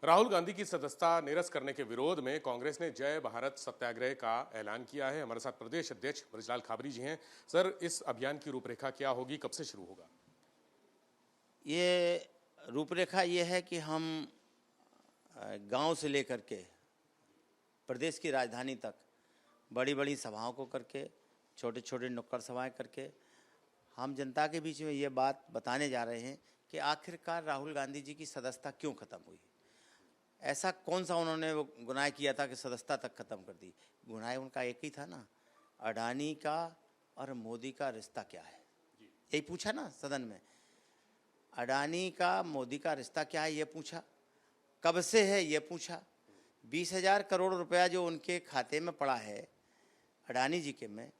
राहुल गांधी की सदस्यता निरस्त करने के विरोध में कांग्रेस ने जय भारत सत्याग्रह का ऐलान किया है। हमारे साथ प्रदेश अध्यक्ष ब्रजलाल खाबरी जी हैं। सर, इस अभियान की रूपरेखा क्या होगी, कब से शुरू होगा? ये रूपरेखा ये है कि हम गांव से लेकर के प्रदेश की राजधानी तक बड़ी बड़ी सभाओं को करके, छोटे छोटे नुक्कड़ सभाएं करके हम जनता के बीच में ये बात बताने जा रहे हैं कि आखिरकार राहुल गांधी जी की सदस्यता क्यों ख़त्म हुई। ऐसा कौन सा उन्होंने वो गुनाह किया था कि सदस्यता तक ख़त्म कर दी। गुनाह उनका एक ही था ना, अडानी का और मोदी का रिश्ता क्या है, यही पूछा ना सदन में। अडानी का मोदी का रिश्ता क्या है ये पूछा, कब से है ये पूछा। 20,000 करोड़ रुपया जो उनके खाते में पड़ा है अडानी जी के में,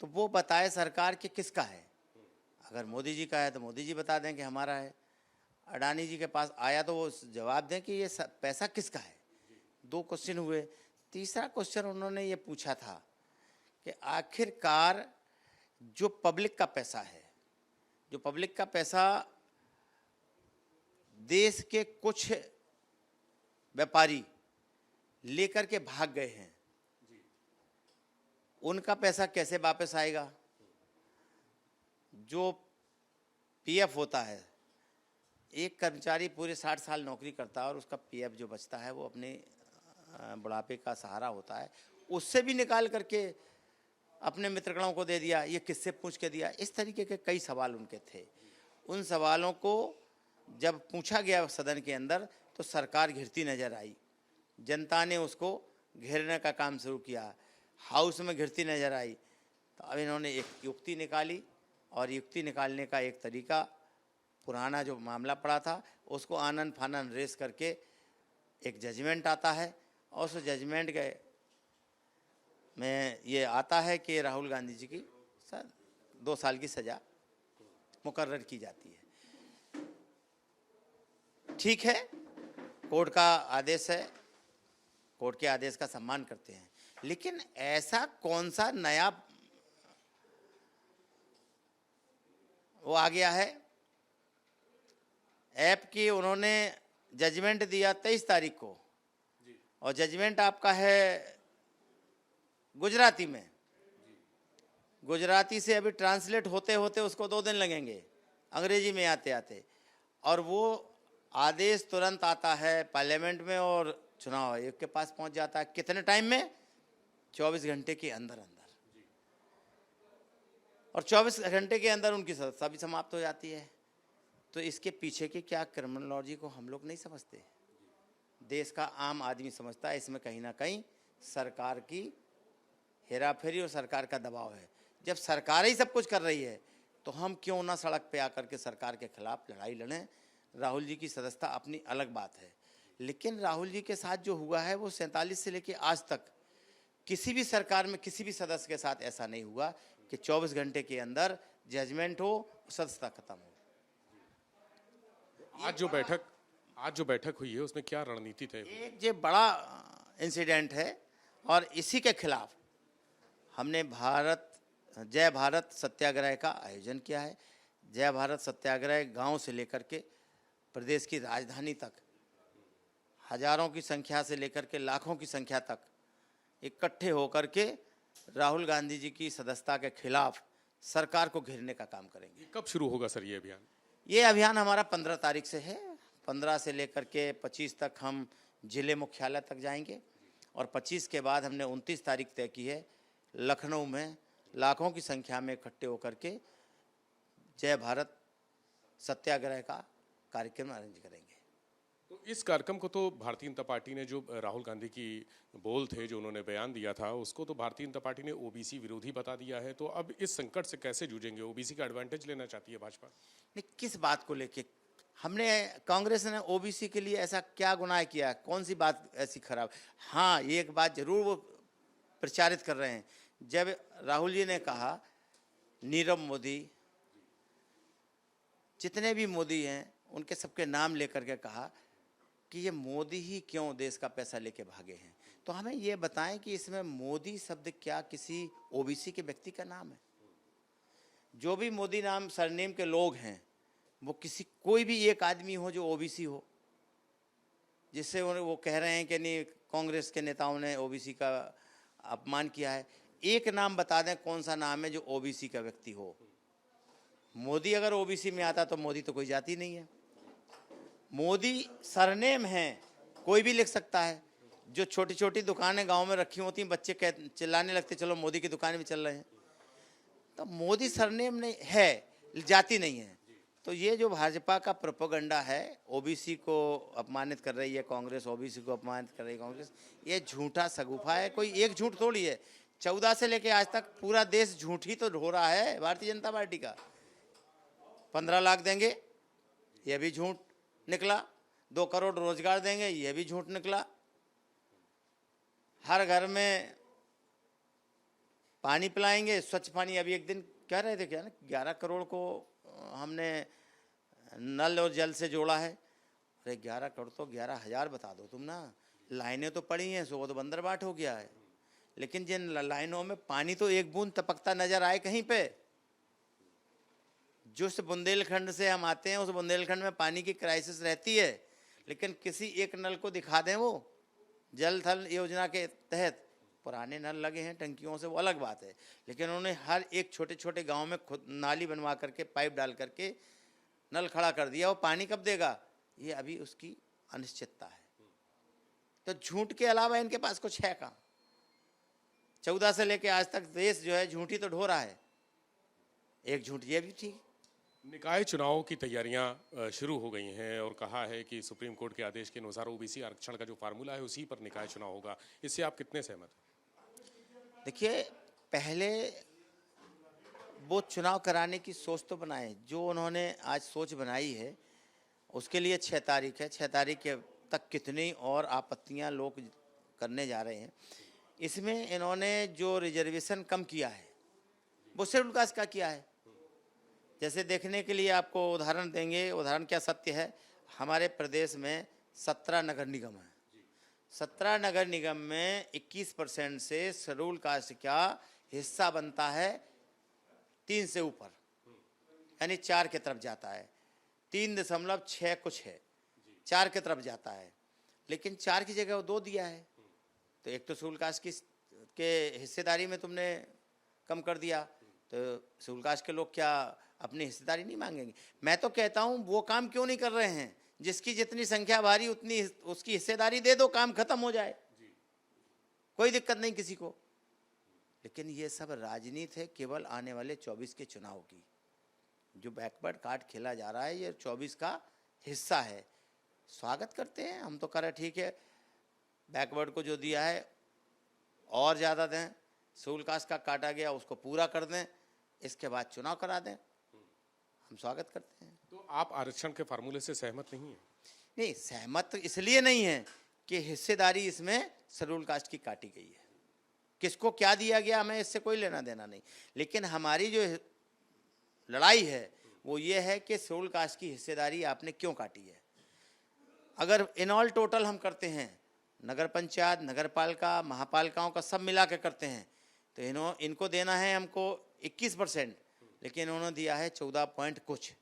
तो वो बताए सरकार कि किसका है। अगर मोदी जी का है तो मोदी जी बता दें कि हमारा है, अडानी जी के पास आया तो वो जवाब दें कि ये पैसा किसका है। 2 क्वेश्चन हुए। तीसरा क्वेश्चन उन्होंने ये पूछा था कि आखिरकार जो पब्लिक का पैसा है, जो पब्लिक का पैसा देश के कुछ व्यापारी लेकर के भाग गए हैं, उनका पैसा कैसे वापस आएगा। जो पीएफ होता है, एक कर्मचारी पूरे 60 साल नौकरी करता है और उसका पीएफ जो बचता है वो अपने बुढ़ापे का सहारा होता है, उससे भी निकाल करके अपने मित्रगणों को दे दिया। ये किससे पूछ के दिया। इस तरीके के कई सवाल उनके थे। उन सवालों को जब पूछा गया सदन के अंदर तो सरकार घिरती नजर आई। जनता ने उसको घेरने का काम शुरू किया, हाउस में घिरती नजर आई। तो अब इन्होंने एक युक्ति निकाली और युक्ति निकालने का एक तरीका, पुराना जो मामला पड़ा था उसको आनन फानन रेस करके एक जजमेंट आता है और उस जजमेंट के में ये आता है कि राहुल गांधी जी की 2 साल की सज़ा मुकर्रर की जाती है। ठीक है, कोर्ट का आदेश है, कोर्ट के आदेश का सम्मान करते हैं, लेकिन ऐसा कौन सा नया वो आ गया है। ऐप की उन्होंने जजमेंट दिया 23 तारीख को और जजमेंट आपका है गुजराती में। गुजराती से अभी ट्रांसलेट होते होते उसको 2 दिन लगेंगे, अंग्रेजी में आते आते, और वो आदेश तुरंत आता है पार्लियामेंट में और चुनाव आयोग के पास पहुंच जाता है। कितने टाइम में? 24 घंटे के अंदर अंदर। और 24 घंटे के अंदर उनकी सदस्यता भी समाप्त हो जाती है। तो इसके पीछे की क्या क्रिमिनोलॉजी को हम लोग नहीं समझते, देश का आम आदमी समझता है। इसमें कहीं ना कहीं सरकार की हेराफेरी और सरकार का दबाव है। जब सरकार ही सब कुछ कर रही है तो हम क्यों ना सड़क पे आकर के सरकार के खिलाफ लड़ाई लड़ें। राहुल जी की सदस्यता अपनी अलग बात है, लेकिन राहुल जी के साथ जो हुआ है वो 47 से लेकर आज तक किसी भी सरकार में किसी भी सदस्य के साथ ऐसा नहीं हुआ कि 24 घंटे के अंदर जजमेंट हो, सदस्यता खत्म हो। आज जो बैठक हुई है उसमें क्या रणनीति तय हुई? एक ये बड़ा इंसिडेंट है और इसी के खिलाफ हमने जय भारत सत्याग्रह का आयोजन किया है। जय भारत सत्याग्रह गांव से लेकर के प्रदेश की राजधानी तक हजारों की संख्या से लेकर के लाखों की संख्या तक इकट्ठे होकर के राहुल गांधी जी की सदस्यता के खिलाफ सरकार को घेरने का काम करेंगे। कब शुरू होगा सर ये अभियान? ये अभियान हमारा 15 तारीख से है। 15 से लेकर के 25 तक हम जिले मुख्यालय तक जाएंगे और 25 के बाद हमने 29 तारीख तय की है लखनऊ में लाखों की संख्या में इकट्ठे होकर के जय भारत सत्याग्रह का कार्यक्रम अरेंज करेंगे। तो इस कार्यक्रम को तो भारतीय जनता पार्टी ने, जो राहुल गांधी की बोल थे, जो उन्होंने बयान दिया था, उसको तो भारतीय जनता पार्टी ने ओबीसी विरोधी बता दिया है। तो अब इस संकट से कैसे जूझेंगे? ओबीसी का एडवांटेज लेना चाहती है भाजपा? नहीं, किस बात को लेके हमने, कांग्रेस ने ओबीसी के लिए ऐसा क्या गुनाह किया, कौन सी बात ऐसी खराब? हाँ, एक बात जरूर वो प्रचारित कर रहे हैं। जब राहुल जी ने कहा नीरव मोदी, जितने भी मोदी हैं उनके सबके नाम लेकर के कहा कि ये मोदी ही क्यों देश का पैसा लेके भागे हैं, तो हमें ये बताएं कि इसमें मोदी शब्द क्या किसी ओबीसी के व्यक्ति का नाम है? जो भी मोदी नाम सरनेम के लोग हैं वो कोई भी एक आदमी हो जो ओबीसी हो, जिससे वो कह रहे हैं कि नहीं कांग्रेस के नेताओं ने ओबीसी का अपमान किया है। एक नाम बता दें कौन सा नाम है जो ओबीसी का व्यक्ति हो। मोदी अगर ओबीसी में आता तो मोदी तो कोई जाति नहीं है। मोदी सरनेम है, कोई भी लिख सकता है। जो छोटी छोटी दुकानें गांव में रखी होती हैं, बच्चे चिल्लाने लगते चलो मोदी की दुकान में चल रहे हैं, तो मोदी सरनेम नहीं है, जाति नहीं है। तो ये जो भाजपा का प्रोपेगेंडा है, ओबीसी को अपमानित कर रही है कांग्रेस, ओबीसी को अपमानित कर रही है कांग्रेस, ये झूठा सगुफा है। कोई एक झूठ थोड़ी है। 14 से लेके आज तक पूरा देश झूठ ही तो ढो रहा है भारतीय जनता पार्टी का। 15 लाख देंगे, ये भी झूठ निकला। 2 करोड़ रोजगार देंगे, ये भी झूठ निकला। हर घर में पानी पिलाएंगे, स्वच्छ पानी। अभी एक दिन कह रहे थे क्या ना, 11 करोड़ को हमने नल और जल से जोड़ा है। अरे 11 करोड़ तो 11,000 बता दो तुम ना। लाइनें तो पड़ी हैं, सो तो बंदरबाट हो गया है। लेकिन जिन लाइनों में पानी तो एक बूंद टपकता नजर आए कहीं पे। जिस बुंदेलखंड से हम आते हैं, उस बुंदेलखंड में पानी की क्राइसिस रहती है, लेकिन किसी एक नल को दिखा दें वो जल थल योजना के तहत पुराने नल लगे हैं टंकियों से, वो अलग बात है। लेकिन उन्होंने हर एक छोटे छोटे गांव में खुद नाली बनवा करके पाइप डाल करके नल खड़ा कर दिया। वो पानी कब देगा, ये अभी उसकी अनिश्चितता है। तो झूठ के अलावा इनके पास कुछ है कहाँ। 14 से लेके आज तक देश जो है झूठी तो ढो रहा है। एक झूठ ये भी थी। निकाय चुनाव की तैयारियां शुरू हो गई हैं और कहा है कि सुप्रीम कोर्ट के आदेश के अनुसार ओबीसी आरक्षण का जो फार्मूला है उसी पर निकाय चुनाव होगा। इससे आप कितने सहमत हैं? देखिए, पहले वो चुनाव कराने की सोच तो बनाए। जो उन्होंने आज सोच बनाई है उसके लिए 6 तारीख है। 6 तारीख तक कितनी और आपत्तियां लोग करने जा रहे हैं। इसमें इन्होंने जो रिजर्वेशन कम किया है वो शेड्यूल कास्ट का किया है। जैसे देखने के लिए आपको उदाहरण देंगे, उदाहरण क्या सत्य है। हमारे प्रदेश में 17 नगर निगम है। 17 नगर निगम में 21% से शेड्यूल कास्ट का हिस्सा बनता है 3 से ऊपर, यानी 4 की तरफ जाता है। 3.6 कुछ है, 4 की तरफ जाता है। लेकिन 4 की जगह वो 2 दिया है। तो एक तो शेड्यूल कास्ट के हिस्सेदारी में तुमने कम कर दिया, तो शेड्यूल कास्ट के लोग क्या अपनी हिस्सेदारी नहीं मांगेंगे? मैं तो कहता हूं वो काम क्यों नहीं कर रहे हैं। जिसकी जितनी संख्या भारी उतनी उसकी हिस्सेदारी दे दो, काम खत्म हो जाए, कोई दिक्कत नहीं किसी को। लेकिन ये सब राजनीति है केवल आने वाले 24 के चुनाव की। जो बैकवर्ड कार्ड खेला जा रहा है ये 24 का हिस्सा है। स्वागत करते हैं हम तो, कह रहे ठीक है बैकवर्ड को जो दिया है और ज़्यादा दें, शेड्यूल कास्ट का काटा गया उसको पूरा कर दें, इसके बाद चुनाव करा दें, हम स्वागत करते हैं। तो आप आरक्षण के फार्मूले से सहमत नहीं हैं? नहीं, सहमत तो इसलिए नहीं है कि हिस्सेदारी इसमें शेड्यूल कास्ट की काटी गई है। किसको क्या दिया गया हमें इससे कोई लेना देना नहीं। लेकिन हमारी जो लड़ाई है वो ये है कि शेड्यूल कास्ट की हिस्सेदारी आपने क्यों काटी है। अगर इन ऑल टोटल हम करते हैं, नगर पंचायत, नगर पालिका, महापालिकाओं का सब मिला के करते हैं, तो इनको देना है हमको 21%, लेकिन उन्होंने दिया है 14 पॉइंट कुछ।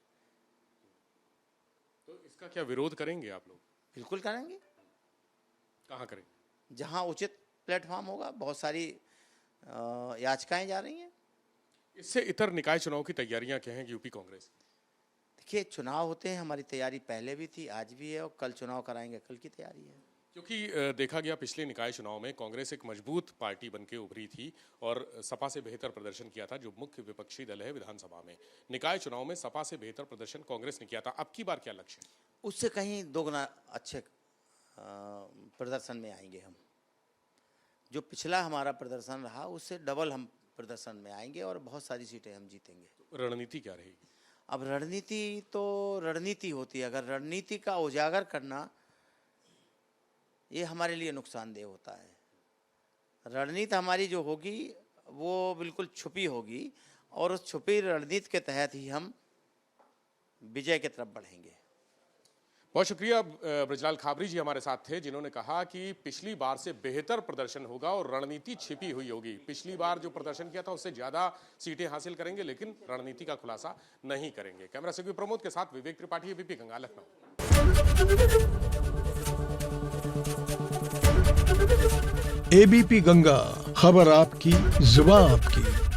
तो इसका क्या विरोध करेंगे आप लोग? बिल्कुल करेंगे। कहाँ करें? जहां उचित प्लेटफॉर्म होगा। बहुत सारी याचिकाएं जा रही हैं। इससे इतर निकाय चुनाव की तैयारियां क्या हैं यूपी कांग्रेस? देखिए, चुनाव होते हैं, हमारी तैयारी पहले भी थी, आज भी है, और कल चुनाव कराएंगे, कल की तैयारी है। क्योंकि देखा गया पिछले निकाय चुनाव में कांग्रेस एक मजबूत पार्टी बनके उभरी थी और सपा से बेहतर प्रदर्शन किया था, जो मुख्य विपक्षी दल है विधानसभा में। निकाय चुनाव में सपा से बेहतर प्रदर्शन कांग्रेस ने किया था। अब की बार क्या लक्ष्य है? उससे कहीं दोगुना अच्छे प्रदर्शन में आएंगे हम। जो पिछला हमारा प्रदर्शन रहा उससे डबल हम प्रदर्शन में आएंगे और बहुत सारी सीटें हम जीतेंगे। तो रणनीति क्या रहेगी? अब रणनीति तो रणनीति होती है। अगर रणनीति का उजागर करना ये हमारे लिए नुकसानदेह होता है। रणनीति हमारी जो होगी वो बिल्कुल छुपी होगी और उस छुपी रणनीति के तहत ही हम विजय की तरफ बढ़ेंगे। बहुत शुक्रिया। ब्रजलाल खाबरी जी हमारे साथ थे, जिन्होंने कहा कि पिछली बार से बेहतर प्रदर्शन होगा और रणनीति छिपी हुई होगी। पिछली बार जो प्रदर्शन किया था उससे ज्यादा सीटें हासिल करेंगे, लेकिन रणनीति का खुलासा नहीं करेंगे। कैमरा सहयोगी प्रमोद के साथ विवेक त्रिपाठी, एबीपी गंगा, लखनऊ। एबीपी गंगा, खबर आपकी, जुबान आपकी।